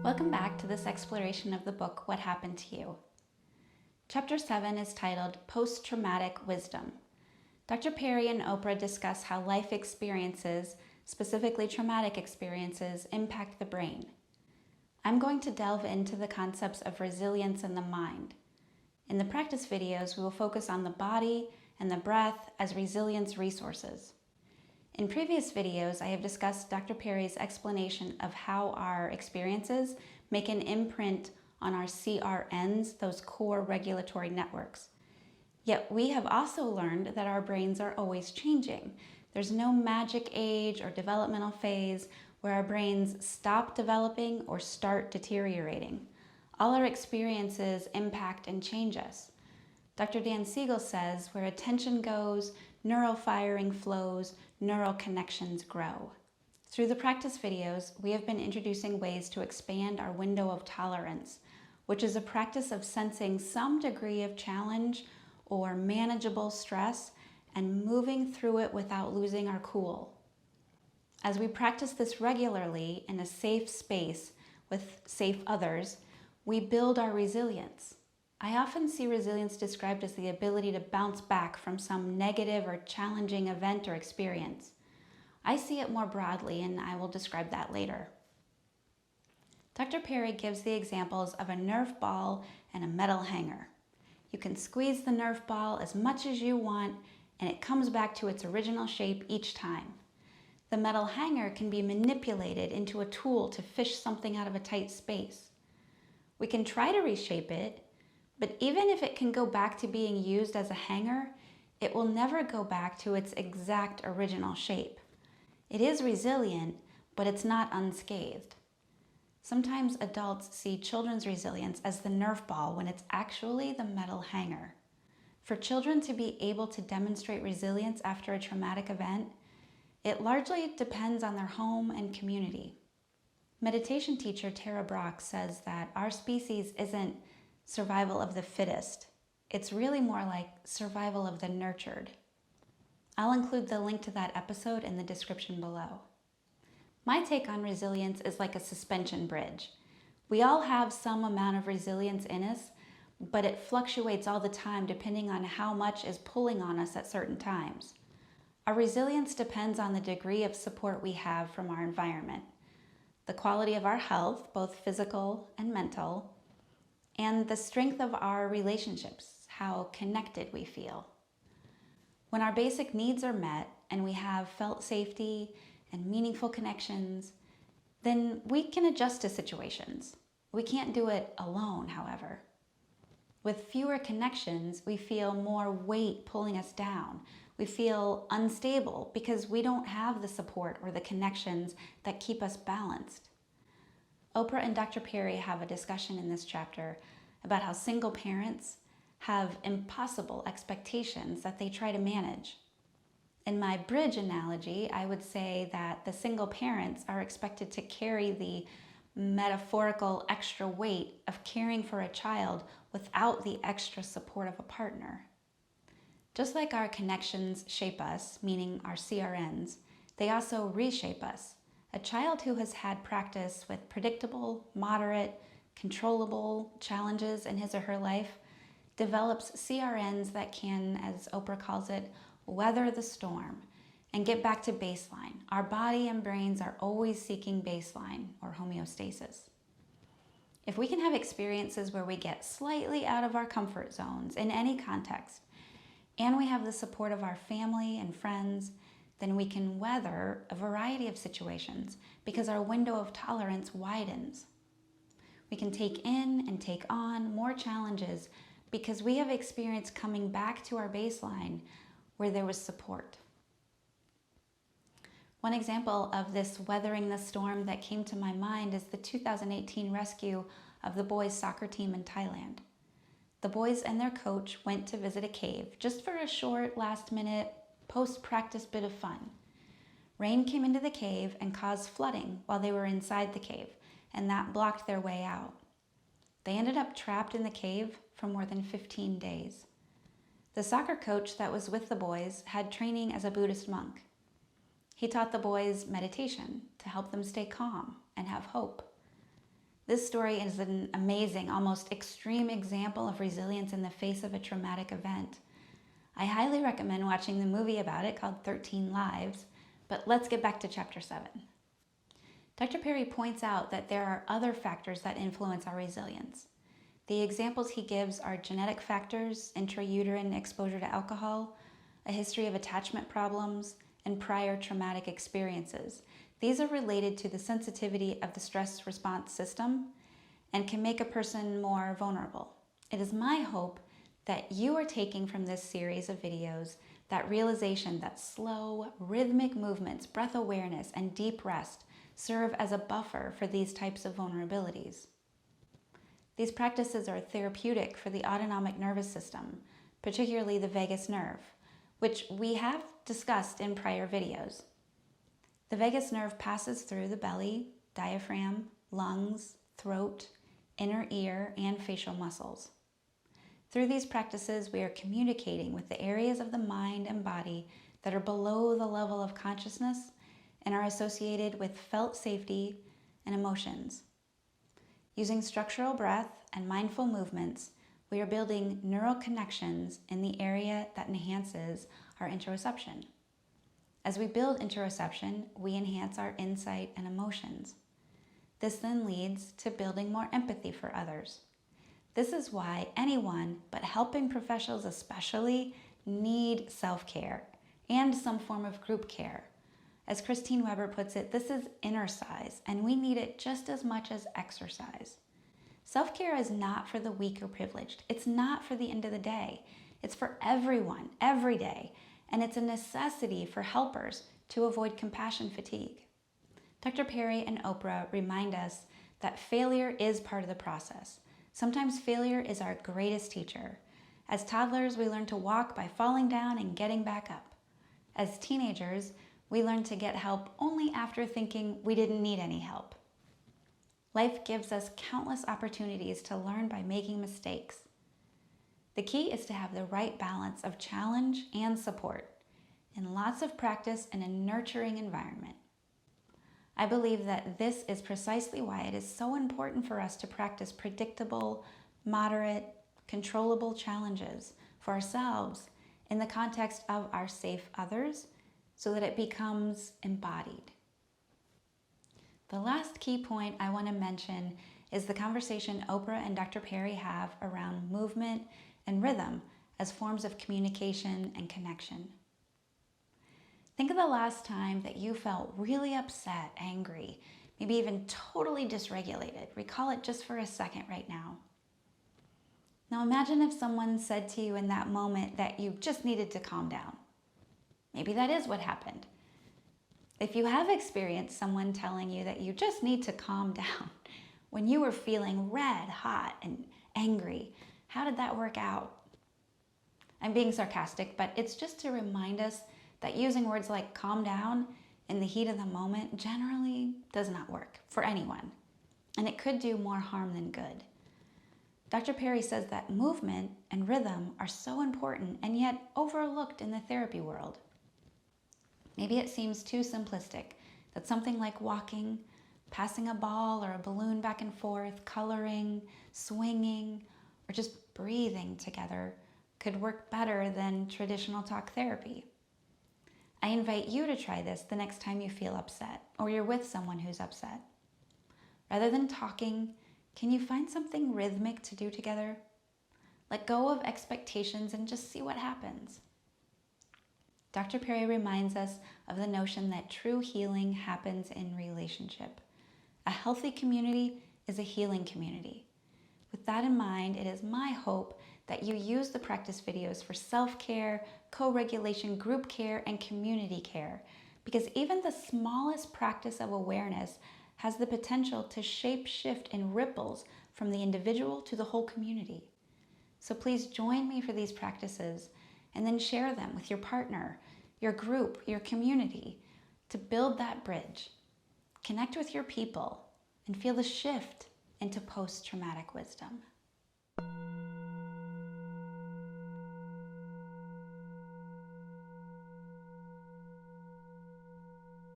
Welcome back to this exploration of the book, What Happened to You? Chapter 7 is titled Post-Traumatic Wisdom. Dr. Perry and Oprah discuss how life experiences, specifically traumatic experiences, impact the brain. I'm going to delve into the concepts of resilience in the mind. In the practice videos, we will focus on the body and the breath as resilience resources. In previous videos, I have discussed Dr. Perry's explanation of how our experiences make an imprint on our CRNs, those core regulatory networks. Yet we have also learned that our brains are always changing. There's no magic age or developmental phase where our brains stop developing or start deteriorating. All our experiences impact and change us. Dr. Dan Siegel says, where attention goes, neural firing flows, neural connections grow. Through the practice videos, we have been introducing ways to expand our window of tolerance, which is a practice of sensing some degree of challenge or manageable stress and moving through it without losing our cool. As we practice this regularly in a safe space with safe others, we build our resilience. I often see resilience described as the ability to bounce back from some negative or challenging event or experience. I see it more broadly, and I will describe that later. Dr. Perry gives the examples of a Nerf ball and a metal hanger. You can squeeze the Nerf ball as much as you want, and it comes back to its original shape each time. The metal hanger can be manipulated into a tool to fish something out of a tight space. We can try to reshape it, but even if it can go back to being used as a hanger, it will never go back to its exact original shape. It is resilient, but it's not unscathed. Sometimes adults see children's resilience as the Nerf ball when it's actually the metal hanger. For children to be able to demonstrate resilience after a traumatic event, it largely depends on their home and community. Meditation teacher Tara Brach says that our species isn't survival of the fittest. It's really more like survival of the nurtured. I'll include the link to that episode in the description below. My take on resilience is like a suspension bridge. We all have some amount of resilience in us, but it fluctuates all the time depending on how much is pulling on us at certain times. Our resilience depends on the degree of support we have from our environment, the quality of our health, both physical and mental, and the strength of our relationships, how connected we feel. When our basic needs are met and we have felt safety and meaningful connections, then we can adjust to situations. We can't do it alone, however. With fewer connections, we feel more weight pulling us down. We feel unstable because we don't have the support or the connections that keep us balanced. Oprah and Dr. Perry have a discussion in this chapter about how single parents have impossible expectations that they try to manage. In my bridge analogy, I would say that the single parents are expected to carry the metaphorical extra weight of caring for a child without the extra support of a partner. Just like our connections shape us, meaning our CRNs, they also reshape us. A child who has had practice with predictable, moderate, controllable challenges in his or her life develops CRNs that can, as Oprah calls it, weather the storm and get back to baseline. Our body and brains are always seeking baseline or homeostasis. If we can have experiences where we get slightly out of our comfort zones in any context, and we have the support of our family and friends, then we can weather a variety of situations because our window of tolerance widens. We can take in and take on more challenges because we have experienced coming back to our baseline where there was support. One example of this weathering the storm that came to my mind is the 2018 rescue of the boys' soccer team in Thailand. The boys and their coach went to visit a cave just for a short, last-minute, post-practice bit of fun. Rain came into the cave and caused flooding while they were inside the cave, and that blocked their way out. They ended up trapped in the cave for more than 15 days. The soccer coach that was with the boys had training as a Buddhist monk. He taught the boys meditation to help them stay calm and have hope. This story is an amazing, almost extreme example of resilience in the face of a traumatic event. I highly recommend watching the movie about it called 13 Lives, but let's get back to Chapter 7. Dr. Perry points out that there are other factors that influence our resilience. The examples he gives are genetic factors, intrauterine exposure to alcohol, a history of attachment problems, and prior traumatic experiences. These are related to the sensitivity of the stress response system and can make a person more vulnerable. It is my hope that you are taking from this series of videos that realization that slow, rhythmic movements, breath awareness, and deep rest serve as a buffer for these types of vulnerabilities. These practices are therapeutic for the autonomic nervous system, particularly the vagus nerve, which we have discussed in prior videos. The vagus nerve passes through the belly, diaphragm, lungs, throat, inner ear, and facial muscles. Through these practices, we are communicating with the areas of the mind and body that are below the level of consciousness and are associated with felt safety and emotions. Using structural breath and mindful movements, we are building neural connections in the area that enhances our interoception. As we build interoception, we enhance our insight and emotions. This then leads to building more empathy for others. This is why anyone, but helping professionals especially, need self-care and some form of group care. As Christine Weber puts it, this is exercise, and we need it just as much as exercise. Self-care is not for the weak or privileged. It's not for the end of the day. It's for everyone, every day, and it's a necessity for helpers to avoid compassion fatigue. Dr. Perry and Oprah remind us that failure is part of the process. Sometimes failure is our greatest teacher. As toddlers, we learn to walk by falling down and getting back up. As teenagers, we learn to get help only after thinking we didn't need any help. Life gives us countless opportunities to learn by making mistakes. The key is to have the right balance of challenge and support, and lots of practice in a nurturing environment. I believe that this is precisely why it is so important for us to practice predictable, moderate, controllable challenges for ourselves in the context of our safe others so that it becomes embodied. The last key point I want to mention is the conversation Oprah and Dr. Perry have around movement and rhythm as forms of communication and connection. Think of the last time that you felt really upset, angry, maybe even totally dysregulated. Recall it just for a second right now. Now imagine if someone said to you in that moment that you just needed to calm down. Maybe that is what happened. If you have experienced someone telling you that you just need to calm down when you were feeling red hot and angry, how did that work out? I'm being sarcastic, but it's just to remind us that using words like calm down in the heat of the moment generally does not work for anyone, and it could do more harm than good. Dr. Perry says that movement and rhythm are so important and yet overlooked in the therapy world. Maybe it seems too simplistic that something like walking, passing a ball or a balloon back and forth, coloring, swinging, or just breathing together could work better than traditional talk therapy. I invite you to try this the next time you feel upset or you're with someone who's upset. Rather than talking, can you find something rhythmic to do together? Let go of expectations and just see what happens. Dr. Perry reminds us of the notion that true healing happens in relationship. A healthy community is a healing community. With that in mind, it is my hope that you use the practice videos for self-care, co-regulation, group care, and community care, because even the smallest practice of awareness has the potential to shape shift in ripples from the individual to the whole community. So please join me for these practices and then share them with your partner, your group, your community to build that bridge. Connect with your people and feel the shift into post-traumatic wisdom.